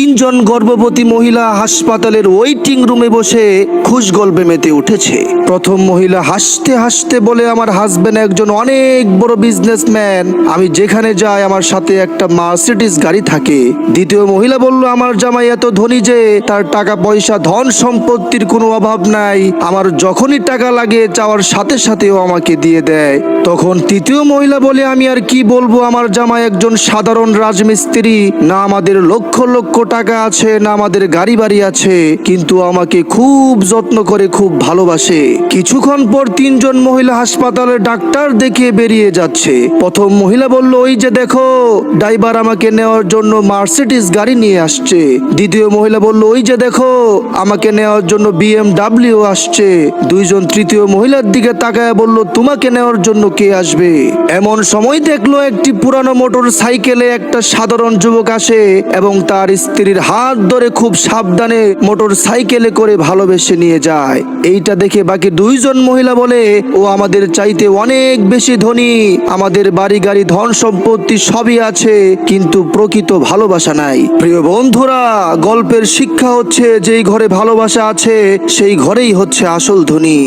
তিনজন গর্ভবতী মহিলা হাসপাতালের ওয়েটিং রুমে বসে খুশগল্পে মেতে উঠেছে। প্রথম মহিলা হাসতে হাসতে বলে, আমার হাজবেন্ড একজন অনেক বড় বিজনেসম্যান, আমি যেখানে যাই আমার সাথে একটা মার্সিডিজ গাড়ি থাকে। দ্বিতীয় মহিলা বলল, আমার জামাই এত ধনী যে তার টাকা পয়সা ধন সম্পত্তির কোনো অভাব নাই, আমার যখনই টাকা লাগে চাওয়ার সাথে সাথেও আমাকে দিয়ে দেয়। তখন তৃতীয় মহিলা বলে, আমি আর কি বলবো, আমার জামাই একজন সাধারণ রাজমিস্ত্রি, না আমাদের লক্ষ লক্ষ টাকা আছে, না আমাদের গাড়ি বাড়ি আছে, কিন্তু আমাকে খুব যত্ন করে, খুব ভালোবাসে। কিছুক্ষণ পর তিনজন মহিলা হাসপাতালে ডাক্তার দেখে বেরিয়ে যাচ্ছে। প্রথম মহিলা বলল, ওই যে দেখো ড্রাইভার আমাকে নেওয়ার জন্য মার্সিডিজ গাড়ি নিয়ে আসছে। দ্বিতীয় মহিলা বলল, ওই যে দেখো আমাকে নেওয়ার জন্য BMW আসছে। দুইজন তৃতীয় মহিলার দিকে তাকায় বলল, তোমাকে নেওয়ার জন্য কে আসবে? এমন সময় দেখলো একটি পুরানো মোটর সাইকেলে একটা সাধারণ যুবক আসে এবং তার স্ত্রীর হাত ধরে খুব সাবধানে মোটর সাইকেলে করে ভালোবেসে নিয়ে যায়। এইটা দেখে বাকি দুইজন মহিলা বলে, ও আমাদের চাইতে অনেক বেশি ধনী, আমাদের বাড়ি গাড়ি ধন সম্পত্তি সবই আছে, কিন্তু প্রকৃত ভালোবাসা নাই। প্রিয় বন্ধুরা, গল্পের শিক্ষা হচ্ছে, যেই ঘরে ভালোবাসা আছে সেই ঘরেই হচ্ছে আসল ধনী।